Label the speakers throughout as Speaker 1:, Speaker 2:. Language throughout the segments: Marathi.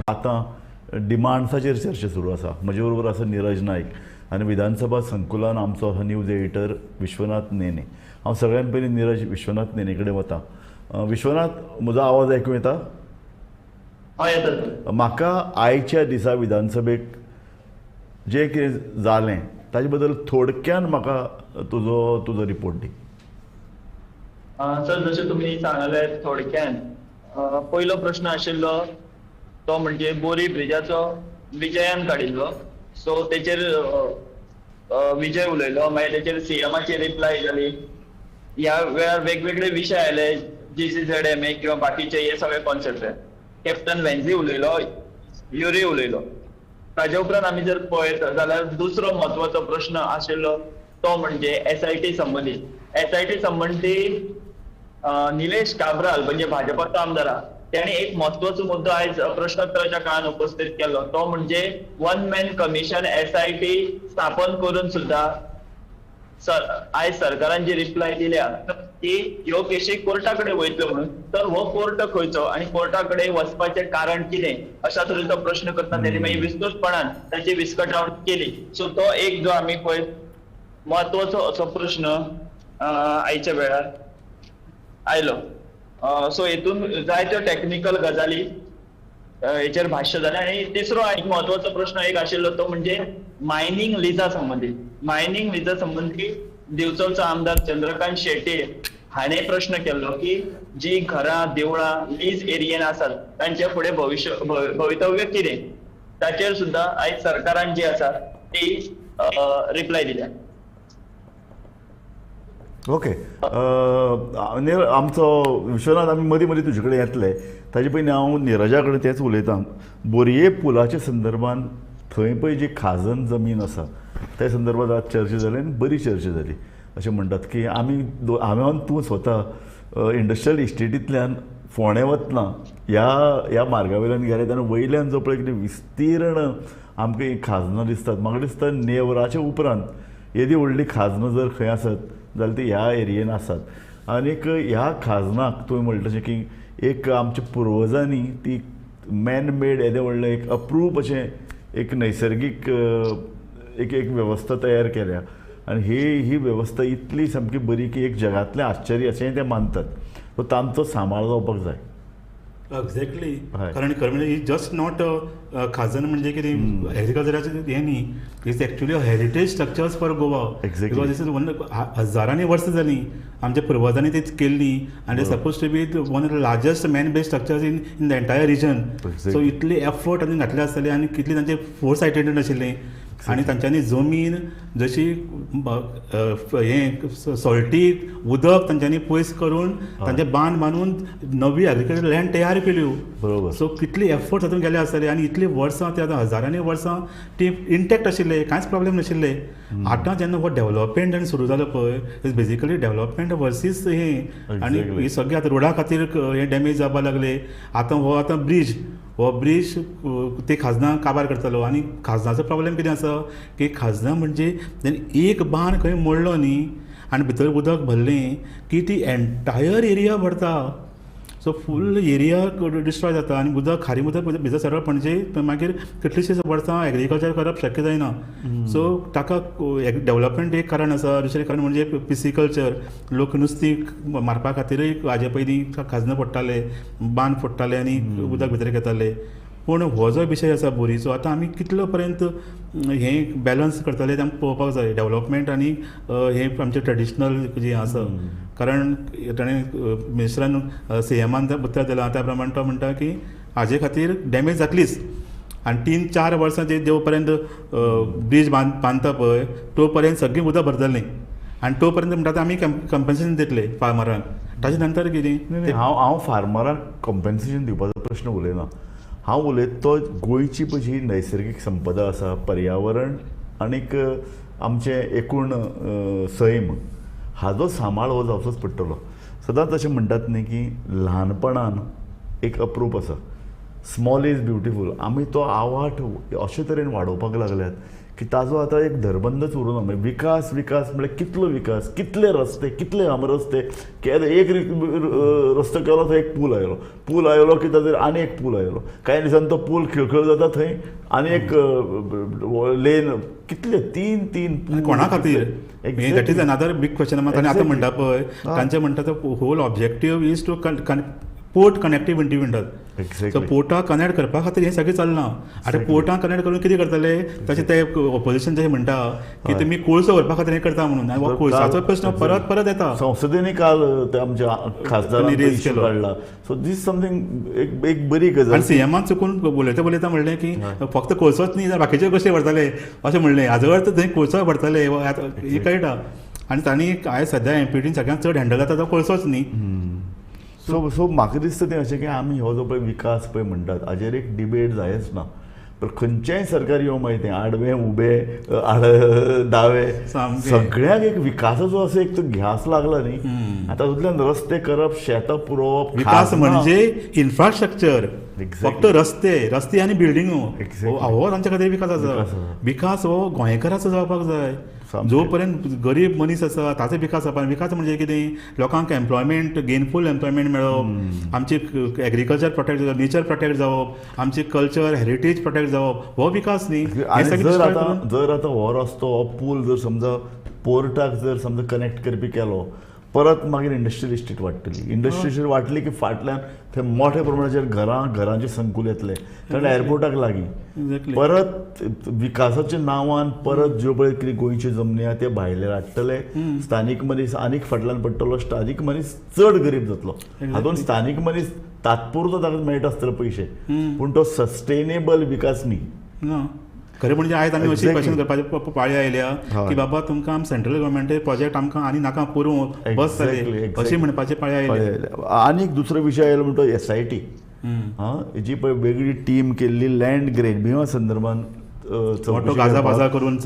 Speaker 1: आतां डिमांड्साचेर चर्चा सुरू आसा. म्हजे बरोबर आसा निरज नायक आनी विधानसभा संकुलान आमचो न्यूज एडिटर विश्वनाथ नेने. हांव सगळ्यान पयलीं निरज विश्वनाथ नेने कडेन वतां. विश्वनाथ, म्हजो आवाज आयकूं येता?
Speaker 2: हय येता.
Speaker 1: म्हाका आयच्या दिसा विधानसभेक जें कितें जालें ताजे बद्दल थोडक्यान म्हाका तुजो रिपोर्ट दी.
Speaker 2: सर, जशें तुमी सांगलें थोडक्यान, पयलो प्रश्न आशिल्लो तो म्हणजे बोरी ब्रिजाचो विजयान काडिल्लो. सो तेचेर विजय उलयलो, मागीर तेचेर सीएमाची रिप्लाय जाली. ह्या वेळार वेगवेगळे विशय आयले, GCZMA किंवा बाकीचे हे सगळे कॉन्सेप्ट. कॅप्टन वेन्झी उलयलो, युरी उलयलो. ताजे उपरांत आमी जर पळयत जाल्यार दुसरो म्हत्वाचो प्रश्न आशिल्लो तो म्हणजे SIT संबंधी. SIT संबंधी निलेश काब्राल म्हणजे भाजपाचो आमदार, त्यांनी एक म्हत्वाचो मुद्दो आयज प्रश्नोत्तराच्या काळात उपस्थित केलो, तो म्हणजे वन मॅन कमिशन SIT स्थापन करून सुद्धा आयज सरकारान जी रिप्लाय दिल्या की ह्यो केशी कोर्टा कडेन वयतल्यो म्हणून. तर हो कोर्ट खंयचो आनी कोर्टा कडेन वचपाचें कारण कितें, अशा तरेचो प्रश्न करता त्यांनी मागीर विस्तृतपणान ताची विस्कटावण केली. सो तो एक जो आमी पळय म्हत्वाचो असो प्रश्न आयच्या वेळार आयलो. सो हेतून जायत्यो टॅक्निकल गजाली हेचेर भाश्य जालें. आनी तिसरो एक म्हत्वाचो प्रश्न एक आशिल्लो तो म्हणजे मायनिंग लिजा संबंधी. मायनिंग लिजा संबंधी दिवचलचो आमदार चंद्रकांत शेट्टी हाणें प्रश्न केल्लो की जी घरां देवळां लीज एरियेन आसात तांचे फुडें भवितव्य कितें, ताचेर सुद्दां आयज सरकारान जी आसा ती रिप्लाय दिल्या.
Speaker 1: ओके. आमचो विश्वनाथ, आमी मदीं मदीं तुजे कडेन येतले. ताजे पयलीं हांव निरजा कडेन तेंच उलयतां. बोरये पुलाच्या संदर्भान थंय पळय जी खाजन जमीन आसा त्या संदर्भात आज चर्चा जाली आनी बरी चर्चा जाली. अशें म्हणटात की हांवें तूं स्वता इंडस्ट्रियल इस्टेटींतल्यान फोंड्या वतना ह्या मार्गा वयल्यान गेले तेन्ना वयल्यान जो पळय कितें विस्तीर्ण आमकां ही खाजनां दिसतात. म्हाका दिसता नेवराच्या उपरांत येदी व्हडली खाजनां जर खंय आसत जाल्यार ती ह्या एरियेन आसात. आनीक ह्या खाजनाक तुवें म्हणटा तशें की एक आमच्या पुर्वजांनी ती मॅन मेड येदें व्हडलें एक अप्रूप अशें एक नैसर्गीक एक वेवस्था तयार केल्या. आनी ही वेवस्था इतली सामकी बरी की एक जगांतलें आश्चर्य अशें ते मानतात. सो तांचो सांबाळ जावपाक जाय.
Speaker 3: एक्झॅक्टली. कारण म्हणजे जस्ट नॉट खाजन म्हणजे कितें एग्रीकल्चराचें हें न्ही, it's actually heritage structures for Goa. Because this is हजारांनी वर्सां जालीं आमच्या पुर्वजांनी ती केल्ली आनी suppose to be one of the largest man based structures in the entire region. So इतली एफर्ट तांणी घातले आसतले आनी कितली तांचे फोर सायटेड आशिल्लें. आनी तांच्यांनी जमीन जशी हें सॉल्टी उदक तांच्यांनी पयस करून तांचे बांद बांदून नवी एग्रीकल्चर लँड तयार केल्यो.
Speaker 1: बरोबर.
Speaker 3: सो कितली एफर्ट तातूंत गेले आसतले आनी इतली वर्सां ते आतां हजारांनी वर्सां ती इंटॅक्ट आशिल्ले, कांयच प्रॉब्लेम नाशिल्ले. आतां जेन्ना हो डेव्हलपमेंट आनी सुरू जालो पळय, इज बेजिकली डेव्हलपमेंट वर्सीस हें. आनी ही सगळी आतां रोडा खातीर हे डॅमेज जावपाक लागले. आतां ब्रीज ते खाजनां काबार करतलो. आनी खाजनाचो प्रॉब्लेम कितें आसा की खाजनां म्हणजे एक बांद खंय मोडलो न्ही आनी भितर उदक भरलें की ती एंटायर एरिया भरता. सो फूल एरिया डिस्ट्रॉय जाता आनी उदक खारी उदक भितर सरळ म्हणजे मागीर कितलीशींच वर्सां एग्रीकल्चर करप शक्य जायना. सो ताका डेव्हलपमेंट एक कारण आसा. दुसरें कारण म्हणजे पिसिकल्चर. लोक नुस्तीं मारपा खातीरय हाजे पयलीं खाजनां फोडटाले, बांद फोडटाले आनी उदक भितर घेताले. पूण हो जो विशय आसा बोरीचो, आतां आमी कितलो पर्यंत हें बॅलन्स करतले तें पळोवपाक जाय. डेव्हलपमेंट आनी हें आमचें ट्रेडिशनल जें आसा. कारण ताणें मिनिस्टरान CMान उत्तर दिलां त्या प्रमाण तो म्हणटा की हाजे खातीर डॅमेज जातलीच आनी 3-4 वर्सां जे पर्यंत ब्रीज बांदता पळय तो पर्यंत सगळीं उदक भरतलें आनी तो पर्यंत म्हणटा आमी कंपेन्सेशन दितले फार्मरांक. ताजे नंतर कितें?
Speaker 1: हांव फार्मरांक कंपेन्सेशन दिवपाचो प्रश्न उलयना. हांव उलयता तो गोंयची पळय जी नैसर्गीक संपदा आसा, पर्यावरण आनीक आमचें एकूण सैम, हाजो सांबाळ हो जावचोच पडटलो. सदांच अशें म्हणटात न्ही की ल्हानपणान एक अप्रूप आसा, स्मॉल इज ब्युटिफूल. आमी तो आवाठ अशे तरेन वाडोवपाक लागल्यात की ताजो आतां एक धरबंदच उरूना. म्हणजे विकास विकास म्हळ्यार कितलो विकास, कितले रस्ते, कितले रस्ते. एक रस्तो केलो थंय एक पूल आयलो की ताचेर आनी एक पूल आयलो. कांय दिसांनी तो पूल खिळखिळ जाता, थंय आनी एक लेन. कितले तीन पूल
Speaker 3: कोणा खातीर that is another big question mark. आनी आतां म्हणटा पळय तांचे म्हणटा तो whole objective is to port connectivity म्हणटात. सो पोर्टाक कनेक्ट करपा खातीर हें सगळें चलना. आतां पोर्टाक कनेक्ट करून कितें करतले, तशें ते ऑपोजिशन जशें म्हणटा की तुमी कोळसो व्हरपा खातीर हें करता म्हणून. आनी हो कोळसाचो प्रश्न परत येता.
Speaker 1: संसदेनी काल ते आमच्या खासदारांनी रेज काडला. सो दीस समथींग एक बरी गजाल.
Speaker 3: आनी सीएमान चुकून उलयता म्हणलें की फक्त कोळसोच न्ही, बाकीचे कशे व्हरतले अशें म्हणलें. हाजो अर्थ थंय कोळसो व्हरतले हें कळटा. आनी तांणी आयज सद्या एमपीटीन सगळ्यांत चड हँडल जाता तो कोळसोच न्ही.
Speaker 1: सो म्हाका दिसता तें अशें की आमी हो जो पळय विकास पळय म्हणटात हाजेर एक डिबेट जायच ना. पण खंयचेंय सरकार येवं मागीर तें आडवें उबें दावे सगळ्यांक एक विकासाचो असो एक तो ध्यास लागला न्ही. आतां तातूंतल्यान रस्ते करप, शेतां पुरोवप.
Speaker 3: विकास म्हणजे इन्फ्रास्ट्रक्चर, फक्त रस्ते आनी बिल्डिंगो. हो तांच्या खातीर विकास आसा. विकास हो गोंयकाराचो जावपाक जाय. जो पर्यंत गरीब मनीस आसा ताचो विकास जावपाक. विकास म्हणजे कितें, लोकांक एम्प्लॉयमेंट, गेनफूल एम्प्लॉयमेंट मेळप, आमची एग्रीकल्चर प्रोटेक्ट जावप, नेचर प्रोटेक्ट जावप, आमची कल्चर हेरिटेज प्रोटेक्ट जावप, हो विकास न्ही.
Speaker 1: जर आतां हो रस्तो हो पूल जर समजा पोर्टाक जर समजा कनेक्ट करपी केलो, परत मागीर इंडस्ट्रियल इस्टेट वाडटली. इंडस्ट्रियल इस्टेट वाडली की फाटल्यान थंय मोठ्या प्रमाणाचेर घरांचे संकूल येतले, कारण एअरपोर्टाक लागीं. परत विकासाच्या नांवान परत ज्यो पळय कितें गोंयच्यो जमनी आहा ते भायले हाडटले. स्थानीक मनीस आनीक फाटल्यान पडटलो. स्थानीक मनीस चड गरीब जातलो. हातूंत स्थानीक मनीस तात्पुरतो ताका मेळटा आसतले पयशे, पूण तो सस्टेनेबल विकास न्ही.
Speaker 3: खरें म्हणजे आयज आमी अशी क्वेश्चन करपाची पाळी आयल्या की बाबा तुमकां सेंट्रल गव्हर्मेंट प्रोजेक्ट आमकां आनी नाका पुरोवंक बस जाले अशी म्हणपाची पाळी आयल्या.
Speaker 1: आनी दुसरो विशय आयलो म्हणटा SIT. जी पळय वेगळी टीम केल्ली लँड ग्रेड ह्या संदर्भान
Speaker 3: करून.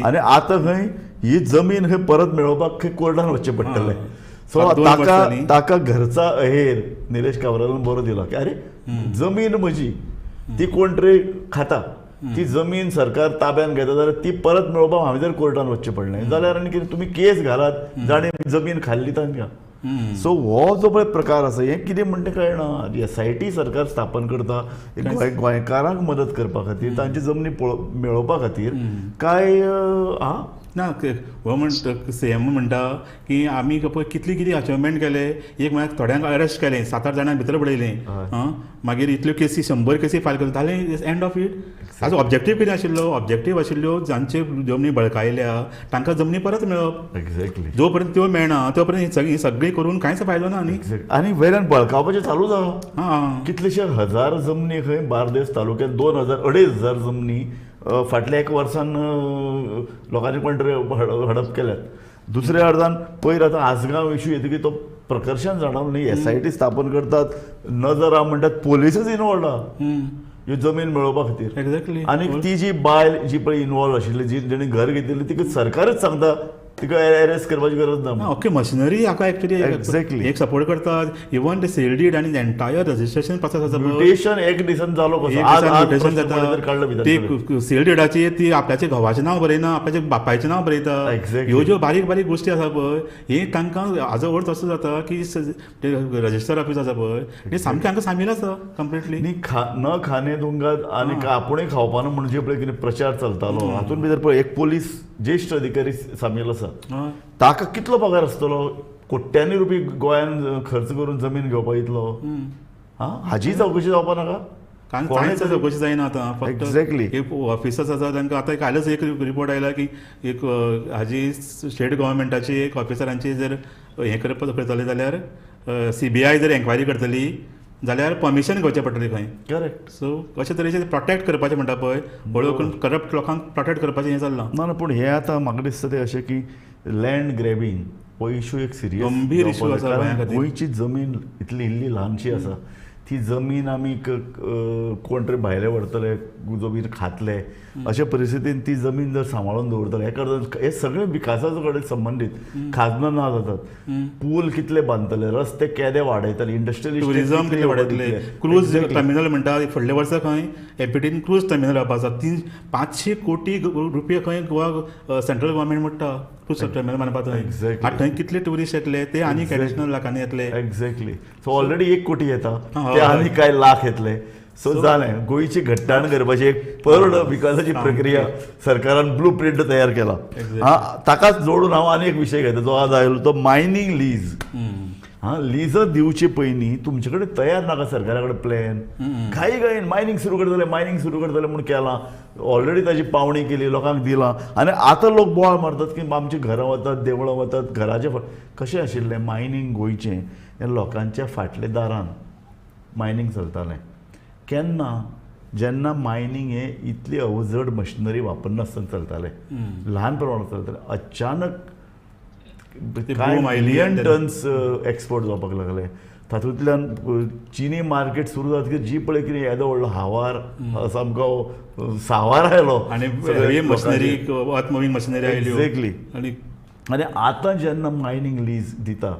Speaker 1: आनी आतां खंय ही जमीन खंय परत मेळोवपाक खंय कोर्टान वचचें पडटलें. सो ताका घरचा अहेर निलेश काब्रालान बरो दिलो की अरे जमीन म्हजी ती कोण तरी खाता, ती जमीन सरकार ताब्यान घेता जाल्यार ती परत मेळोवपाक हांवें जर कोर्टान वचचें पडलें जाल्यार आनी कितें तुमी केस घालात जाणें जमीन खाल्ली तांकां. सो हो जो पळय प्रकार आसा हें कितें म्हणटा कळना. SIT सरकार स्थापन करता गोंयकारांक मदत करपा खातीर, तांची जमनी मेळोवपा खातीर काय
Speaker 3: ना. हो म्हणटा CM म्हणटा की आमी पळय कितली कितें अचिवमेंट केले. एक म्हळ्यार थोड्यांक अरेस्ट केलें, 7-8 जाणांक भितर पडयलें. मागीर इतल्यो केसी 100 केसी फायल केल्यो जालें, end of it. Hajo objective कितें आशिल्लो? ऑब्जेक्टीव आशिल्ल्यो जांचे जमनी बळकायल्या तांकां जमनी परत मेळप.
Speaker 1: एक्झॅक्टली.
Speaker 3: जो पर्यंत त्यो मेळना तो पर्यंत ही सगळी करून कांयच फायदो ना न्ही.
Speaker 1: आनी वयल्यान बळकावपाचें चालू जालां. कितलेशे हजार जमनी खंय बार्देस तालुक्यांत 2,000-2,500 जमनी फाटल्या एक वर्सान लोकांनी कोण तरी हडप केल्यात. दुसऱ्या अर्दान पयर आतां आसगांव इश्यू येतकीर तो प्रकर्शान जाणवलो न्ही. SIT स्थापन करतात, नजर म्हणटात पोलिसूच इनवॉल्ड आहा ह्यो जमीन मेळोवपा खातीर.
Speaker 3: एक्झॅक्टली.
Speaker 1: आनी ती जी बायल जी पळय इनवॉल्व आशिल्ली, जी जेणी घर घेतिल्ली, तिका सरकारच सांगता तिका अरेस्ट करपाची गरज ना.
Speaker 3: ओके, मशिनरी हाका एक्चुअली एक सपोर्ट करतात. इवन ते सेल डीड आनी एंटायर रजिस्ट्रेशन प्रोसेस आसा
Speaker 1: म्युटेशन एक दिसान जालो कसो
Speaker 3: ते सेल डीडाची ती आपल्याचे घोवाचें नांव बरयना, आपल्याच्या बापायचें नांव बरयता. ह्यो ज्यो बारीक बारीक गोश्टी आसा पळय हे तांकां हाजो अर्थ असो जाता की रजिस्टर ऑफिस आसा पळय हे सामकें हांकां सामील आसा कंप्लिटली.
Speaker 1: न खाणे दुंगात आनी आपुणूय खावपाना म्हणजे पळय कितें प्रचार चलतालो हातूंत भितर पळय एक पोलीस ज्येश्ठ अधिकारी सामील आसा. ताका कितलो पगार आसतलो? कोट्यांनी रुपये गोंयान खर्च करून जमीन घेवपाक इतलो. हाजी चवकशी जावपा नाका.
Speaker 3: कांयच चवकशी जायना आतां. फक्त एक ऑफिसर्स आसा तांकां आतां कालच एक रिपोर्ट आयला की एक हाजी स्टेट गव्हर्मेंटाची एक ऑफिसरांची जर हें करतले जाल्यार CBI जर एन्क्वायरी करतली जाल्यार परमिशन घेवचें पडटलें खंय. करेक्ट. सो अशे तरेचे प्रोटेक्ट करपाचें म्हणटा पळय बळयो करून करप्ट लोकांक प्रोटेक्ट करपाचें हें चल्लां.
Speaker 1: ना पूण हें आतां म्हाका दिसता तें अशें की लँड ग्रॅबिंग हो इश्यू एक सिरियस
Speaker 3: गंभीर इश्यू आसा.
Speaker 1: गोंयची जमीन इतली इल्ली ल्हानशी आसा ती जमीन आमी कोण तरी भायले व्हरतले जमीन खातले अशा परिस्थितीन ती जमीन जर सांबाळून दवरतले हे सगळे विकासाचे कडेन संबंधित खाजनां ना जातात पूल कितले बांदतले रस्ते केदे वाडयतले इंडस्ट्रियल
Speaker 3: टुरिझम कितले वाडयतले क्रूज टर्मिनल म्हणटा फुडल्या वर्सा खंय एपीटीन क्रूज टर्मिनल जावपाक आसा 500 कोटी रुपया खंय गोवा सेंट्रल गव्हर्मेंट म्हणटा क्रूज टर्मिनल बांदपाक थंय आतां थंय कितले टुरिस्ट येतले ते आनी एडिशनल लाखांनी येतले
Speaker 1: एक्झॅक्टली सो ऑलरेडी 1 कोटी येता ते आनी काय लाख येतले सो जालें गोंयची घट्टाण करपाची एक पर्ण विकासाची प्रक्रिया सरकारान ब्लू प्रिंट तयार केला ताकाच जोडून हांव आनी एक विशय घेता जो आज आयलो तो मायनींग लीज लीज दिवचे पयलीं तुमचे कडेन तयार नाका सरकारा कडेन प्लॅन घाईन मायनींग सुरू करतले म्हूण केलां ऑलरेडी ताजी पावणी केली लोकांक दिलां आनी आतां लोक बोवाळ मारतात की आमची घरां वतात देवळां वतात घराचे कशें आशिल्लें मायनींग गोंयचें हें लोकांच्या फाटल्या दारान मायनींग चलतालें केन्ना जेन्ना मायनींग हें इतली अवजड मशिनरी वापरनासतना चलतालें ल्हान प्रमाणांत चलतालें अचानक कांय मिलियन टन्स एक्सपोर्ट जावपाक लागले तातूंतल्यान चिनी मार्केट सुरू जातकीर जी पळय कितें येदो व्हडलो हावार सामको सावार आयलो
Speaker 3: आनी मशिनरी अर्थ मुव्हिंग मशिनरी आयल्यो
Speaker 1: एक्झॅक्टली आनी आतां जेन्ना मायनींग लीज दिता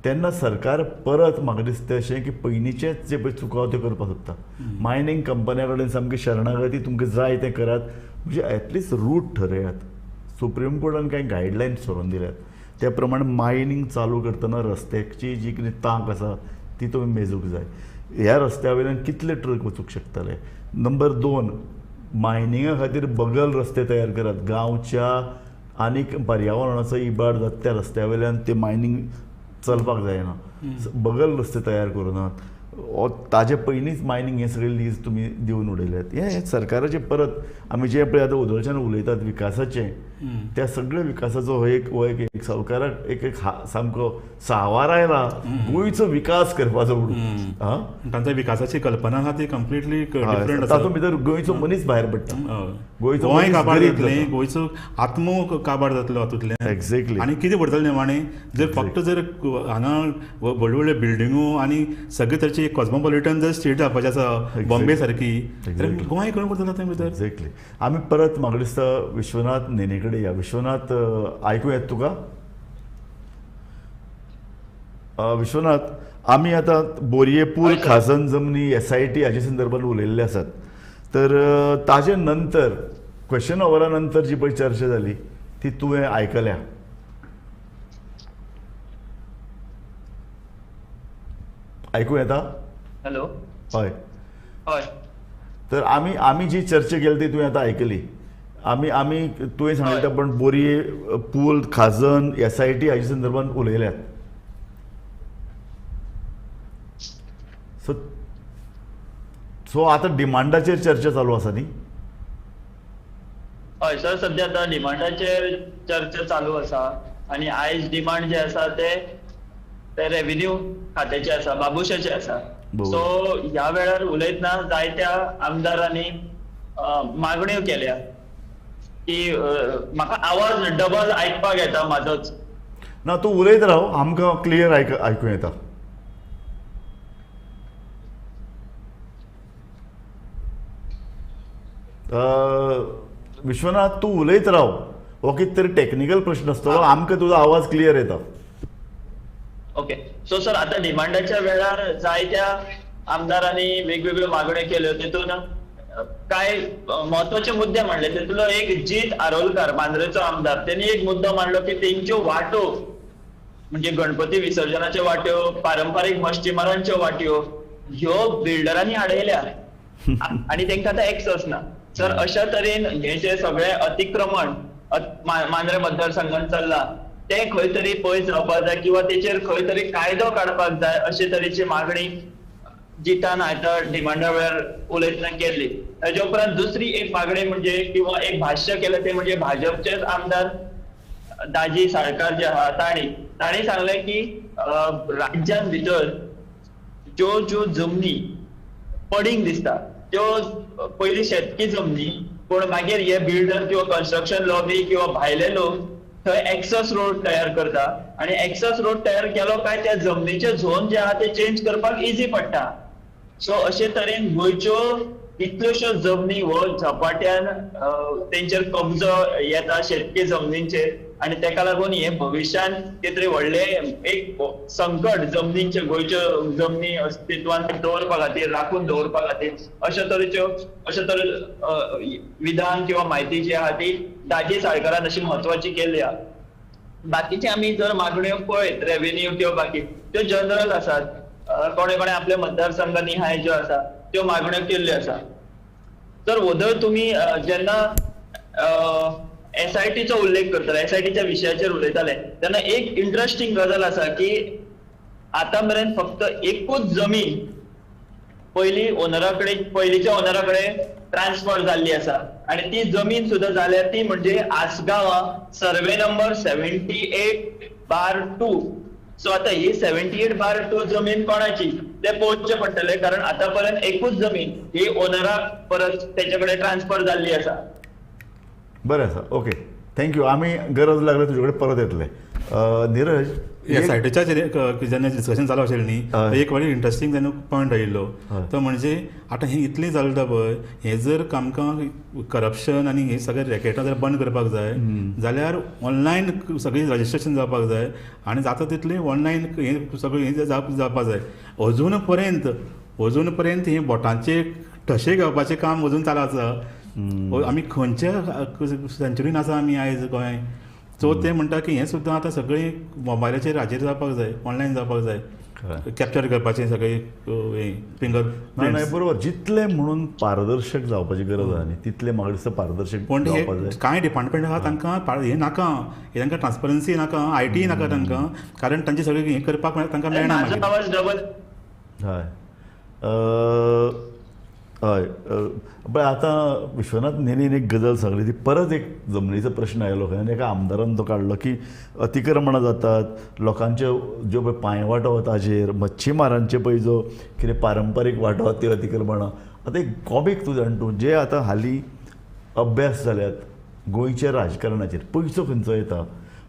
Speaker 1: तेन्ना सरकार परत म्हाका दिसता अशें की पयलींचेच जे पळय चुकाव त्यो करपाक सोदता मायनींग कंपन्या कडेन सामकी शरणागती तुमकां जाय तें करात म्हणजे एटलिस्ट रूट ठरयात सुप्रीम कोर्टान कांय गायडलायन्स सोडून दिल्यात त्या प्रमाणे मायनींग चालू करतना रस्त्याची जी कितें तांक आसा ती तुमी मेजूंक जाय ह्या रस्त्या वयल्यान कितले ट्रक वचूंक शकतले नंबर 2 मायनिंगा खातीर बगल रस्ते तयार करात गांवच्या आनीक पर्यावरणाचो इबाड जाता त्या रस्त्या वयल्यान ते मायनींग चलपाक जायना बगल रस्ते तयार करुनात ताजे पयलींच मायनींग हें सगळें लीज तुमी दिवन उडयल्यात हें सरकाराचें परत आमी जे पळय आतां उदोळच्यान उलयतात विकासाचें त्या सगळ्या विकासाचो हो एक सरकाराक एक सामको सावार आयला गोंयचो विकास करपाचो म्हणून
Speaker 3: तांच्या विकासाची कल्पना आहा ती कंप्लिटली डिफरंट आसा
Speaker 1: तातूंत भितर गोंयचो मनीस भायर पडटा
Speaker 3: गोंयचो गोंय काबार जातलें गोंयचो आत्मो काबार जातलो हातूंतल्यान
Speaker 1: एक्झॅक्टली
Speaker 3: आनी कितें पडटलें निमाणें जर फक्त जर हांगा व्हडल्यो व्हडल्यो बिल्डिंगो आनी सगळे तरेची कॉस्मोपॉलिटन जर स्टेट जावपाची आसा बॉम्बे सारकी तर गोंय खंय पडटलो तातूंत भितर
Speaker 1: एक्झॅक्टली आमी परत म्हाका दिसता विश्वनाथ नेने कडेन या विश्वनाथ आयकूं येता तुका विश्वनाथ आमी आतां बोरये पूल खाजन जमनी SIT हाचे संदर्भात उलयल्ले आसात तर ताजे नंतर क्वेश्चन अवरा नंतर जी पळय चर्चा जाली ती तुवें आयकल्या आयकूं येता
Speaker 2: हॅलो
Speaker 1: हय
Speaker 2: हय
Speaker 1: तर आमी जी चर्चा केली ती तुवें आतां आयकली आमी तुवें सांगलें पण बोरये पूल खाजन SIT हाच्या संदर्भात उलयल्यात सो आतां डिमांडाचेर चर्चा चालू आसा न्ही
Speaker 2: हय सर सध्या आतां डिमांडाचेर चर्चा चालू आसा आनी आयज डिमांड जे आसा ते रेव्हेन्यू खात्याचे आसा बाबुशाचे आसा सो ह्या वेळार उलयतना जायत्या आमदारांनी मागण्यो केल्या की म्हाका आवाज डबल आयकपाक येता म्हाजोच
Speaker 1: ना तूं उलयत राव आमकां क्लियर आयकूं येता विश्वनाथ तूं उलयत राव हो कितें तरी टॅक्निकल प्रश्न आसतलो आमकां तुजो आवाज क्लियर येता
Speaker 2: ओके सो सर आता डिमांडाच्या वेळार जायत्या आमदारांनी वेगवेगळ्यो मागण्यो केल्यो तितून काय महत्वाचे मुद्दे मांडले तितूंतलो एक जीत आरोलकार मांद्रेचो आमदार त्यांनी एक मुद्दो मांडलो की तेंच्यो वाटो म्हणजे गणपती विसर्जनाच्यो वाट्यो पारंपारीक मच्छीमारांच्यो वाट्यो ह्यो बिल्डरांनी हाडयल्या आणि तांकां आतां एक्सेस ना सर अशा तरेन हे जे सगळे अतिक्रमण मांद्रे मतदारसंघात चल्ला ते खंय तरी पयस जावपाक जाय किंवा तेचेर खंय तरी कायदो काडपाक जाय अशे तरेची मागणी जितान आयता डिमांडा वेळार उलयतना केल्ली ताचे उपरांत दुसरी एक मागणी म्हणजे किंवा एक भाष्य केलें ते म्हणजे भाजपचेच आमदार दाजी साळकार जे आहा ताणी सांगलें की राज्यान भितर ज्यो जमनी पडींग दिसता त्यो पयली शेतकी जमनी पूण मागीर हे बिल्डर किंवा कन्स्ट्रक्शन लॉबी किंवा भायले लोक थंय एक्सेस रोड तयार करता आणि एक्सेस रोड तयार केलो काय त्या जमनीचे झोन जे आहा ते चेंज करपाक इजी पडटा सो अशे तरेन गोंयच्यो कितल्योश्यो जमनी हो झपाट्यान तेंचेर कब्जो येता शेतकी जमनींचेर आनी तेका लागून हे भविश्यान कितें व्हडले एक संकट जमनींचे गोंयच्यो जमनी अस्तित्वान दवरपा खातीर राखून दवरपा खातीर अशे तरे विधान किंवा म्हायती जी आहा ती दाजी साळकारान अशी म्हत्वाची केल्ली आहा. बाकीचे आमी जर मागण्यो पळयत रेव्हेन्यू किंवा बाकी त्यो जनरल आसात. कोणे कोणे आपल्या मतदारसंघ निहाय ज्यो आसा त्यो मागण्यो केल्ल्यो आसा. तर वदळ तुम्ही जेन्ना SITचो उल्लेख करताले, SITच्या विशयाचेर उलयताले तेन्ना एक इंटरेस्टिंग गजाल आसा की आतां मेरेन फक्त एकूच जमीन पयलींच्या ओनरा कडेन ट्रान्सफर जाल्ली आसा आनी ती जमीन सुद्दां जाल्यार ती म्हणजे आसगांवां सर्वे नंबर 78/2. सो आता ही 78/2 जमीन कोणाची ते पळोवचे पडटले, कारण आतापर्यंत एकूच जमीन ही ओनराक परत तेच्याकडे ट्रान्सफर जाल्ली आसा.
Speaker 1: बरें आसा, ओके, थँक्यू. आमी गरज लागल्यार तुजे कडेन परत येतले. नीरज,
Speaker 3: SITच्या जेन्ना डिस्कशन चालू आशिल्लें न्ही, एक व्हेरी इंट्रस्टिंग जेन्ना पॉयंट आयिल्लो तो म्हणजे आतां हें इतलें चलता पळय, हें जर आमकां करप्शन आनी हे सगळें रॅकेटां जर बंद करपाक जाय जाल्यार ऑनलायन सगळें रजिस्ट्रेशन जावपाक जाय आनी जाता तितलें ऑनलायन हें सगळें हें जावपाक जाय. अजून पर्यंत हें बोटांचे ठशे घेवपाचें काम अजून चालू आसा. आमी खंयच्या सेंच्युरीन आसा आमी आयज गोंय. सो ते म्हणटा की हें सुद्दां आतां सगळें मोबायलाचेर हाचेर जावपाक जाय, ऑनलायन जावपाक जाय, कॅप्चर करपाचें सगळें फिंगर.
Speaker 1: नाही बरोबर, जितले म्हणून पारदर्शक जावपाची गरज आहा न्ही तितले म्हाका दिसता पारदर्शक
Speaker 3: पण
Speaker 1: जावपाक जाय.
Speaker 3: कांय डिपार्टमेंट आहा तांकां हें नाका, तांकां ट्रान्सपरन्सी नाका, IT नाका तांकां, कारण तांचे सगळें हें करपाक तांकां मेळना.
Speaker 2: माझो आवाज डबल.
Speaker 1: हय हय पण आतां विश्वनाथ नेनीन एक गजाल सांगली, ती परत एक जमनीचो प्रश्न आयलो खंय आनी एका आमदारान तो काडलो की अतिक्रमणां जातात, लोकांच्यो ज्यो पळय पांयवाटो ताजेर, मच्छीमारांचे पळय जो कितें पारंपारीक वांटो त्यो अतिक्रमणां. आतां एक कॉमीक तूं जाण तूं जे आतां हालीं अभ्यास जाल्यात गोंयच्या राजकारणाचेर. पयसो खंयचो येता,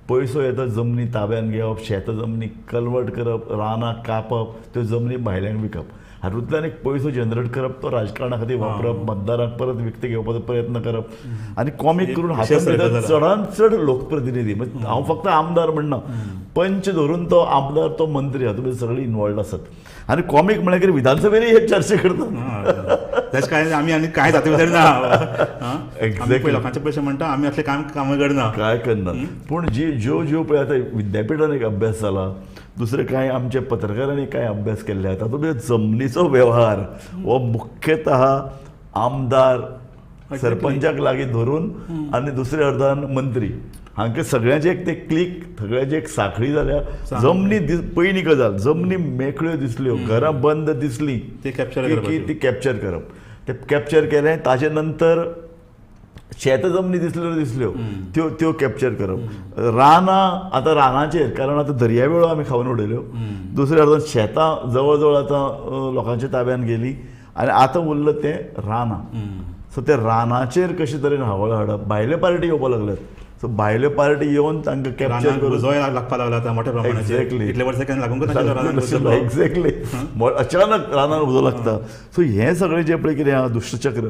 Speaker 1: पयसो येता जमनी ताब्यान घेवप, शेत जमनी कन्वर्ट करप, रानां कापप, त्यो जमनी भायल्यांक विकप, हातूंतल्यान एक पयसो जनरेट करप, तो राजकारणा खातीर वापरप, मतदारांक परत विकते घेवपाचो प्रयत्न करप आनी कॉमीक करून हातांत भितर चडांत चड लोकप्रतिनिधी. हांव फक्त आमदार म्हणना, पंच धरून तो आमदार तो मंत्री हातूंत भितर सगळीं इनवॉल्ड आसात. आनी कॉमीक म्हळ्यार कितें विधानसभेनूय हे चर्चा करतात.
Speaker 3: तशें काय आमी कांय जाता भितर ना, लोकांचे पयशे म्हणटा आमी असले कामां करना,
Speaker 1: काय करना. पूण ज्यो पळय आतां विद्यापिठान एक अभ्यास जाला, दुसरे कांय आमचे पत्रकारांनी कांय अभ्यास केल्ले आसा, तातूंत भितर जमनीचो वेव्हार हो मुख्यतः आमदार सरपंचाक लागीं धरून आनी दुसऱ्या अर्दान मंत्री हांकां सगळ्यांचे एक ते क्लिक, सगळ्यांची एक साखळी जाल्या. जमनी पयलीं गजाल, जमनी मेकळ्यो दिसल्यो, घरां बंद दिसलीं
Speaker 3: ती कॅप्चर
Speaker 1: करप. ते कॅप्चर केलें. ताजे नंतर शेत जमनी दिसल्यो त्यो कॅप्चर करप. रानां, आतां रानाचेर, कारण आतां दर्यावेळो आमी खावन उडयल्यो, दुसऱ्या अर्दान शेतां जवळ जवळ आतां लोकांच्या ताब्यान गेलीं आनी आतां उरलं तें रानां. सो ते रानाचेर कशे तरेन हावळ हाडप, भायले पार्टी येवपाक लागल्यात. सो भायल्यो पार्टी येवन तांकां कॅप्चर करून
Speaker 3: लागपाक लागला आतां मोठ्या प्रमाणाचेर.
Speaker 1: एक्झॅक्टली,
Speaker 3: इतले वर्सां केन्ना लागूंक
Speaker 1: एक्झॅक्टली, अचानक रानान उजो लागता. सो हें सगळें जें पळय कितें आहा दुष्टचक्र,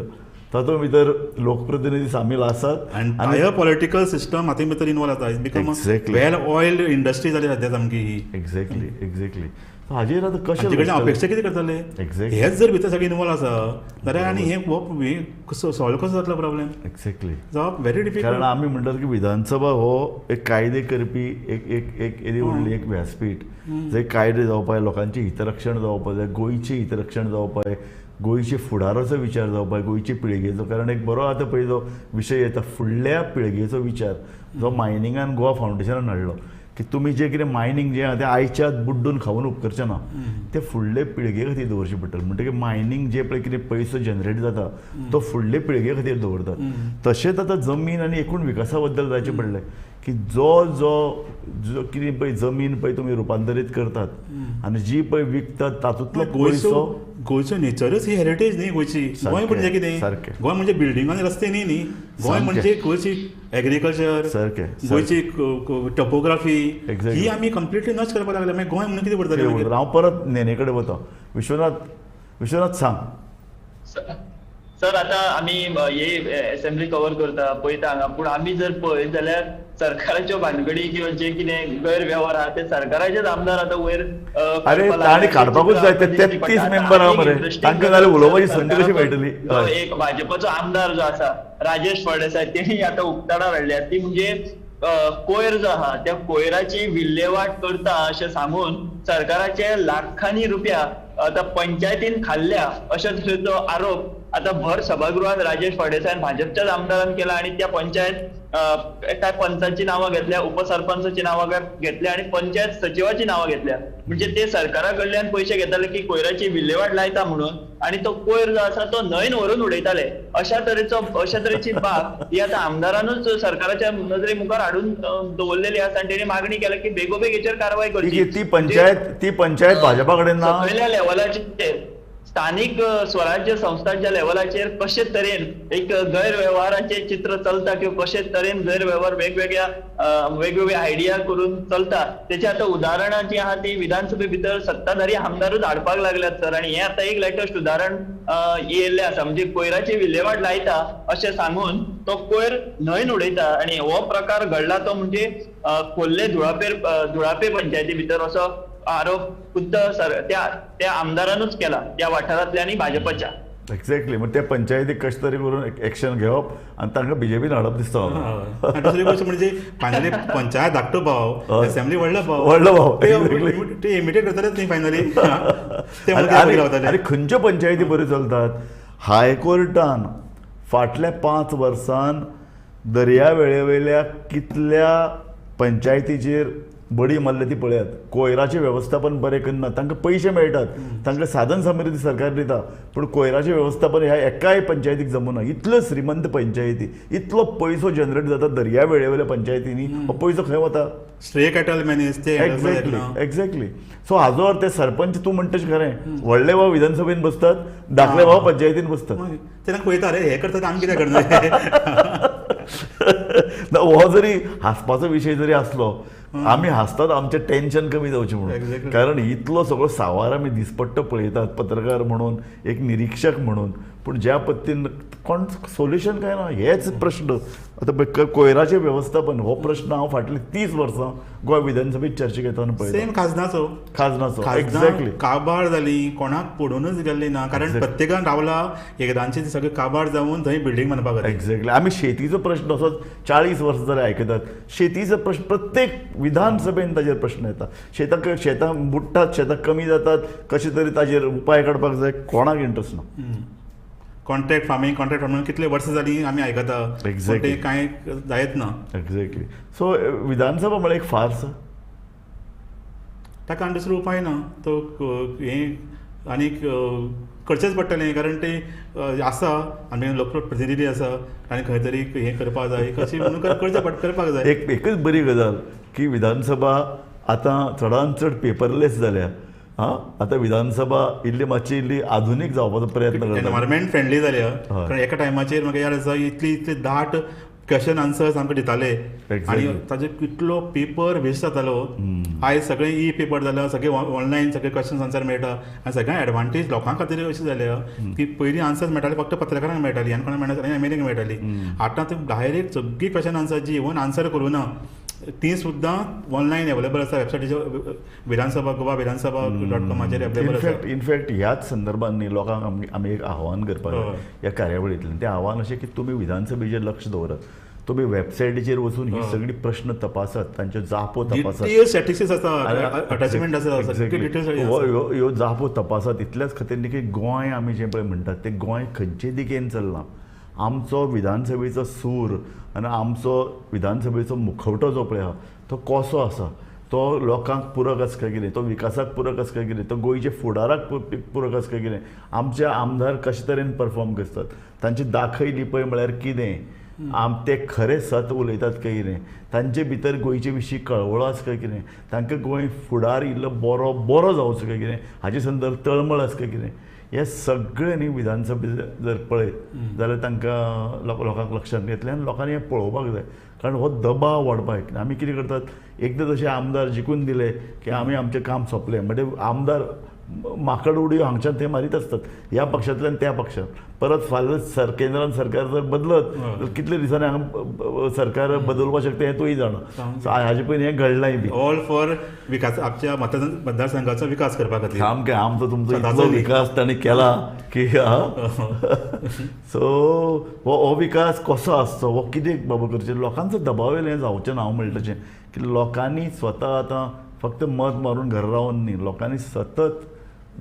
Speaker 1: तातूंत भितर लोकप्रतिनिधी सामील आसात
Speaker 3: आनी पॉलिटिकल सिस्टम हातूंत भितर इनवॉल्व जाता. It become well oil industry जाली सद्या सामकी ही.
Speaker 1: एक्झॅक्टली. हाजेर आतां कशें
Speaker 3: अपेक्षा कितें करतले, हेच जर भितर सगळें इनवॉल्व आसा जाल्यार आनी हें सॉल्व कसो जातलो प्रॉब्लेम.
Speaker 1: एक्झॅक्टली,
Speaker 3: जावप व्हेरी डिफिकल्ट.
Speaker 1: कारण आमी म्हणटात की विधानसभा हो एक कायदे करपी एक एदी व्हडली एक व्यासपीठ, जंय कायदे जावपाक जाय, लोकांचें हितरक्षण जावपाक जाय, गोंयचें हितरक्षण जावपाक जाय, गोंयचे फुडाराचो विचार जावपाक, गोंयचे पिळगेचो. कारण एक बरो आतां पळय जो विशय येता फुडल्या पिळगेचो विचार, जो मायनिंगान गोवा फावंडेशनान हाडलो, की तुमी जें कितें मायनींग जें आहा तें आयच्याच बुड्डून खावन उपकारचें ना, तें फुडले पिळगे खातीर दवरचें पडटलें. म्हणटकीर मायनींग जें पळय कितें पयसो जनरेट जाता तो फुडले पिळगे खातीर दवरतात. तशेंच आतां जमीन आनी एकूण विकासा बद्दल जायचें पडलें की जो कितें पळय जमीन पळय तुमी रुपांतरीत करतात आनी जी पळय विकतात तातूंतलो पयसो,
Speaker 3: गोंयचो नेचरच ही हेरिटेज न्ही गोंयची. गोंय म्हणजे कितें, गोंय म्हणजे बिल्डिंग आनी रस्ते न्ही. गोंय म्हणजे गोंयची एग्रीकल्चर, गोंयची टोपोग्राफी ही आमी कंप्लिटली नश्ट करपाक लागले. मागीर गोंय म्हणून कितें करतले.
Speaker 1: हांव परत नेने कडेन वता. विश्वनाथ, विश्वनाथ सांग.
Speaker 2: सर आता आम्ही हे असेंब्ली कव्हर करता पळयता हांगा, पूण आमी जर पळयत जाल्यार सरकाराच्यो भानगडी किंवा जे कितें गैरव्यवहार आहा ते सरकाराचेच आमदार आतां वयर
Speaker 1: अरे ताणी काडपाकूच जाय ते 33 मेंबर आहा मरे, तांकां जाल्यार उलोवपाची संद कशी मेळटली.
Speaker 2: एक भाजपाचो आमदार जो आसा राजेश फळदेसाय तेणी आतां उक्ताडार हाडल्या ती म्हणजे कोयर जो आहा त्या कोयराची विल्हेवाट करता अशें सांगून सरकाराचे लाखांनी रुपया आता पंचायतीन खाल्ल्या अशा तरेचो आरोप आता भर सभागृहात राजेश फळदेसायन भाजपच्याच आमदारान केला आणि त्या पंचायत काय पंचांची नावं घेतल्या, उपसरपंचाची नावं घेतल्या आणि पंचायत सचिवाची नावं घेतल्या. म्हणजे ते सरकारा कडल्यान पयशे घेताले की कोयराची विल्हेवाट लायता म्हणून आणि तो कोयर जो आसा तो न्हंयन व्हरून उडयताले. अशा तरेची बाब ही आता आमदारानूच सरकाराच्या नजरे मुखार हाडून दवरलेली आसा आणि तेणी मागणी केल्या की बेगोबेग हेचेर कारवाई करची.
Speaker 1: ती पंचायत भाजपा कडेन ना,
Speaker 2: सकयल्या लेवलाचेर स्थानिक स्वराज्य संस्थांच्या लेवलाचेर कशे तरेन एक गैरव्यवहाराचे चित्र चलता किंवा कशे तरेन गैरव्यवहार वेगवेगळे आयडिया करून चलता त्याची आता उदाहरणां जी आहा ती विधानसभे भितर सत्ताधारी आमदारूच हाडपाक लागल्यात सर. आणि हे आता एक लेटेस्ट उदाहरण येयल्लें आसा. म्हणजे कोयराची विल्हेवाट लायता अशें सांगून तो कोयर न्हंयन उडयता आणि हो प्रकार घडला तो म्हणजे खोर्ले धुळापे पंचायती भितर असो आरोप खुद्द त्या आमदारानूच केला त्या वाठारांतल्या आणि भाजपाच्या.
Speaker 1: एक्झॅक्टली. मग त्या पंचायतीक कशें तरी करून एक्शन घेवप आनी तांकां बीजेपीन हाडप दिसता म्हाका.
Speaker 3: आणि दुसरी गोष्ट म्हणजे फायनली पंचायत धाकटो भाव, असेंब्ली व्हडलो
Speaker 1: भाव
Speaker 3: ते इमिटेट करतालेच न्ही फायनली.
Speaker 1: आनी खंयच्यो पंचायती बऱ्यो चलतात. हायकोर्टान फाटल्या 5 वर्सान दर्यावेळेवयल्या कितल्या पंचायतीचेर बडी मारल्या ती पळयात. कोयराचें वेवस्थापन बरें करना, तांकां पयशे मेळटात, तांकां साधन सामुग्री सरकार दिता, पूण कोयराचें वेवस्थापन ह्या एकाय पंचायतीक जमना. इतल्यो श्रीमंत पंचायती, इतलो पयसो जनरेट जाता दर्यावेळेवयल्या पंचायतींनी, हो पयसो खंय वता?
Speaker 3: स्ट्रे कॅटल मॅनेज ते
Speaker 1: एक्झॅक्टली. सो हाजो अर्थ ते सरपंच तूं म्हणटा खरें, व्हडले भाव विधानसभेन बसतात, धाकले भाव पंचायतीन बसतात.
Speaker 3: तेन्ना पळयता रे हे करतात आमी कित्याक करना.
Speaker 1: हो जरी हांसपाचो विशय जरी आसलो, आमी हांसतात आमचें टेन्शन कमी जावचें म्हणून. कारण इतलो सगळो सांवार आमी दिसपट्ट पळयतात पत्रकार म्हणून, एक निरीक्षक म्हणून, पूण ज्या पद्दतीन कोण सोल्युशन काय ना. हेच प्रश्न आतां कोयराचें वेवस्थापन हो प्रश्न हांव फाटलीं 30 वर्सां गोंय विधानसभेत चर्चेक येताना पळयता.
Speaker 3: सेम खाजनाचो
Speaker 1: एक्झॅक्टली.
Speaker 3: काबार जाली, कोणाक पडूनच गेल्ली ना, कारण प्रत्येकान रावला एकदांचे सगळे काबार जावन थंय बिल्डींग बांदपाक.
Speaker 1: एक्झॅक्टली. आमी शेतीचो प्रश्न असो 40 वर्सां जाल्यार आयकतात. शेतीचो प्रश्न प्रत्येक विधानसभेन ताजेर प्रश्न येता. शेतां बुडटात, शेतां कमी जातात, कशे तरी ताजेर उपाय काडपाक जाय. कोणाक इंट्रस्ट ना.
Speaker 3: कॉन्ट्रॅक्ट फार्मींग कितले वर्सां जालीं आमी आयकता, ते कांय जायत ना.
Speaker 1: एक्झॅक्टली. सो विधानसभा म्हळ्यार एक फार्स.
Speaker 3: ताका आनी दुसरो उपाय ना. तो हें आनीक करचेंच पडटलें, कारण ते आसा आमी लोकप्रतिनिधी आसा आनी खंय तरी हें करपाक जाय, कशें म्हणून करपाक जाय.
Speaker 1: एकच बरी गजाल की विधानसभा आतां चडांत चड पेपरलेस जाल्या. आतां विधानसभा इल्ली आधुनीक जावपाचो प्रयत्न करता,
Speaker 3: एनवायरमेंट फ्रेंडली जाल्या. कारण एका टायमाचेर म्हाका याद आसा इतले दाट क्वेश्चन आन्सर्स आमकां दिताले आनी ताजे कितलो पेपर वेस्ट जातालो. आयज सगळें ई पेपर जाल्या, सगळें ऑनलायन सगळे क्वेश्चन आन्सर मेळटा आनी सगळ्यांक एडवांटेज लोकां खातीर अशी जाल्या की पयलीं आन्सर्स मेळटाली फक्त पत्रकारांक मेळटाली आनी कोणाक मेळनासली, एमएलएक मेळटाली. आतां ते डायरेक्ट सगळी क्वेश्चन आन्सर जी इवन आन्सर करूं ना ती सुद्दां ऑनलायन अवेलेबल आसा वेबसायटीचेर. विधानसभा गोवा विधानसभा.com अवेलेबल आसा.
Speaker 1: इनफॅक्ट ह्याच संदर्भात न्ही लोकांक आमी एक आव्हान करपाक जाय ह्या कार्यावळींतल्यान. तें आव्हान अशें की तुमी विधानसभेचेर लक्ष दवरात. तुम्ही वेबसायटीचेर वचून ही सगळी प्रश्न तपासात, तांच्यो जापो तपासात, ह्यो जापो तपासात. इतल्याच खातीर न्ही की गोंय आमी जें पळय म्हणटात तें गोंय खंयचे दिकेन चल्लां. आमचो विधानसभेचो सूर आनी आमचो विधानसभेचो मुखवटो जो पळय आहा तो कसो आसा, तो लोकांक पूरक आसा काय कितें, तो विकासाक पूरक आसा काय कितें, तो गोंयच्या फुडाराक पूरक आसा काय कितें, आमचे आमदार कशे तरेन परफॉर्म करतात, तांची दाखय लिपय म्हळ्यार कितें, ते खरें सत उलयतात काय कितें, तांचे भितर गोंयचे विशीं कळवळो आसा काय कितें, तांकां गोंय फुडार इल्लो बरो जावचो काय कितें, हाचे संदर्भ तळमळ आसा काय कितें, हे सगळें न्ही विधानसभे जर पळयत जाल्यार तांकां लोकांक लक्षांत येतलें आनी लोकांनी हें पळोवपाक जाय. कारण हो दबाव वाडपाक आमी कितें करतात, एकदां जशे आमदार जिखून दिले की आमी आमचें काम सोंपलें म्हणजे आमदार माकड उडी हांगच्यान थंय मारीत आसतात ह्या पक्षांतल्यान त्या पक्षांत परत फाल्यां केंद्रान सरकार जर बदलत जाल्यार कितले दिसांनी हांगा सरकार बदलपाक शकता हें तूंय जाणा सो हाजे पयलीं हें घडलांय बी
Speaker 3: ऑल फॉर विकास आमच्या मतदारसंघाचो विकास करपा खातीर
Speaker 1: सामकें आमचो तुमचो इतलो विकास ताणें केला की सो हो विकास कसो आसचो हो कितें बाबा करचें लोकांचो दबाव येयलें हें जावचें ना हांव म्हणटा तशें की लोकांनी स्वता आतां फक्त मत मारून घरा रावन न्ही लोकांनी सतत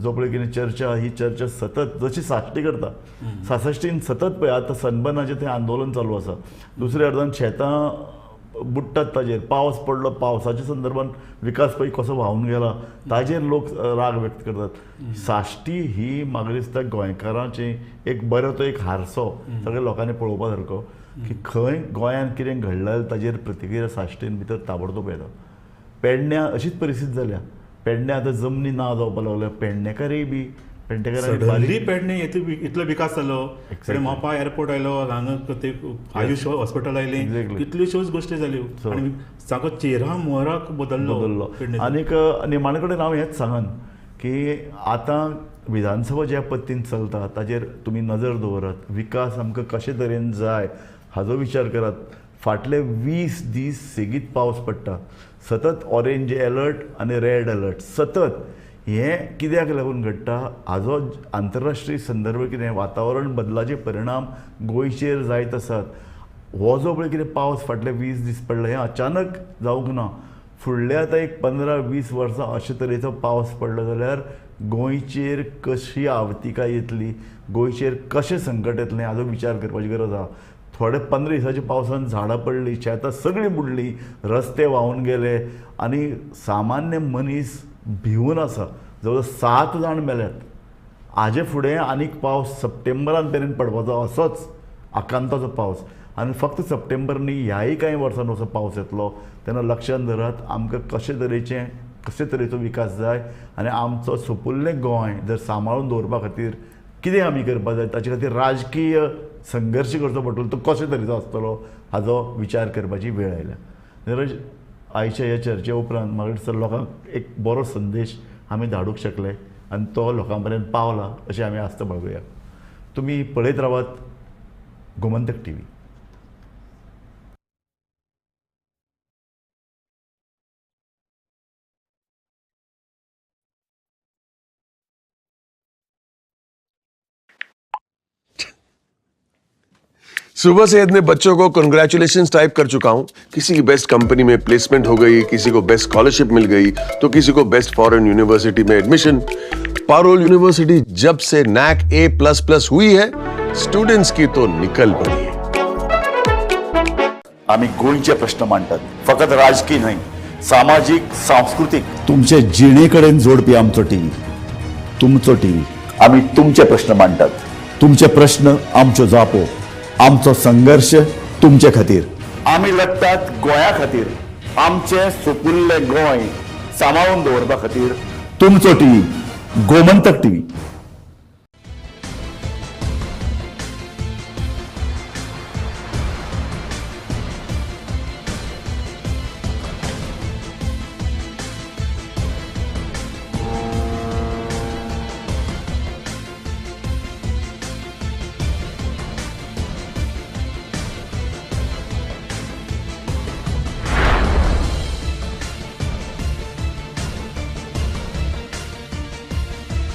Speaker 1: जो पळय कितें चर्चा ही चर्चा सतत जशी साश्टी करता 66 सतत पळय आतां सनबर्नाचें थंय आंदोलन चालू आसा दुसऱ्या अर्दान शेतां बुडटात ताजेर पावस पडलो पावसाच्या संदर्भान विकास पळय कसो व्हांवून गेला ताजेर लोक राग व्यक्त करतात साश्टी ही म्हाका दिसता गोंयकारांची एक बरो तो एक हारसो सगळ्या लोकांनी पळोवपा सारको की खंय गोंयांत कितें घडलें ताजेर प्रतिक्रिया साश्टीन भितर ताबडतोब येता पेडण्या अशीच परिस्थिती जाल्या पेडण्या आतां जमनी ना जावपाक लागल्या पेडणेकारूय बी
Speaker 3: सडनली पेडणे इतलो विकास जालो मोपा एअरपोर्ट आयलो हांगा ते आयुष हॉस्पिटल आयलें कितल्योश्योच गोश्टी जाल्यो आनी सामको चेहरा मोहराक बदललो
Speaker 1: आनीक निमाणे कडेन हांव हेंच सांगन की आतां विधानसभा ज्या पद्दतीन चलता ताजेर तुमी नजर दवरात विकास आमकां कशे तरेन जाय हाचो विचार करात फाटले 20 दीस सेगीत पावस पडटा सतत ऑरेंज अलर्ट आनी रेड अलर्ट सतत हें कित्याक लागून घडटा हाजो आंतरराष्ट्रीय संदर्भ कितें वातावरण बदलाचे परिणाम गोंयचेर जायत आसात हो जो पळय कितें पावस फाटले 20 दीस पडला हें अचानक जावंक ना फुडल्या आतां एक 15-20 वर्सां अशे तरेचो पावस पडलो जाल्यार गोंयचेर कशी आवतिकाय येतली गोंयचेर कशें संकट येतलें हाजो विचार करपाची गरज आसा थोडे 15 दिसाच्या पावसान झाडां पडलीं शेतां सगळीं बुडलीं रस्ते व्हांवून गेले आनी सामान्य मनीस भिवून आसा जवळ 7 जाण मेल्यात हाजे फुडें आनीक पावस सप्टेंबरान मेरेन पडपाचो असोच आकांताचो पावस आनी फक्त सप्टेंबर न्ही ह्याय कांय वर्सान असो पावस येतलो तेन्ना लक्षांत धरात आमकां कशे तरेचो विकास जाय आनी आमचो सोंपुल्लें गोंय जर सांबाळून दवरपा खातीर कितें आमी करपा जाय ताचे खातीर राजकीय संघर्श करचो पडटलो तो कशे तरेचो आसतलो हाजो विचार करपाची वेळ आयल्या जाल्यार आयच्या ह्या चर्चे उपरांत म्हाका दिसता लोकांक एक बरो संदेश आमी धाडूंक शकले आनी तो लोकां पर्यंत पावला अशें आमी आस्त बाळगुया तुमी पळयत रावात गोमंतक टीव्ही
Speaker 4: सुबह से इतने बच्चों को कंग्रेचुलेशंस टाइप कर चुका हूं किसी की बेस्ट कंपनी में प्लेसमेंट हो गई किसी को बेस्ट स्कॉलरशिप मिल गई तो किसी को बेस्ट फॉरेन यूनिवर्सिटी में एडमिशन पारोल यूनिवर्सिटी जब से NAC A++ हुई है स्टूडेंट्स की तो निकल पड़ी है
Speaker 1: आम्ही गोंयचे प्रश्न मांडटात फकत राजकीय न्हय सामाजिक सांस्कृतिक तुमचे जिणेकडेन जोडपी आमचो टीव्ही तुमचो टीव्ही आम्ही तुमचे प्रश्न मांडटात तुमचे प्रश्न आमच्यो जापो आमचो संघर्ष तुमचे खातीर आमी लढटात गोंया खातीर आमचे सोपुल्ले गोंय सांबाळून दवरपा खातीर तुमचो टीव्ही गोमंतक टीव्ही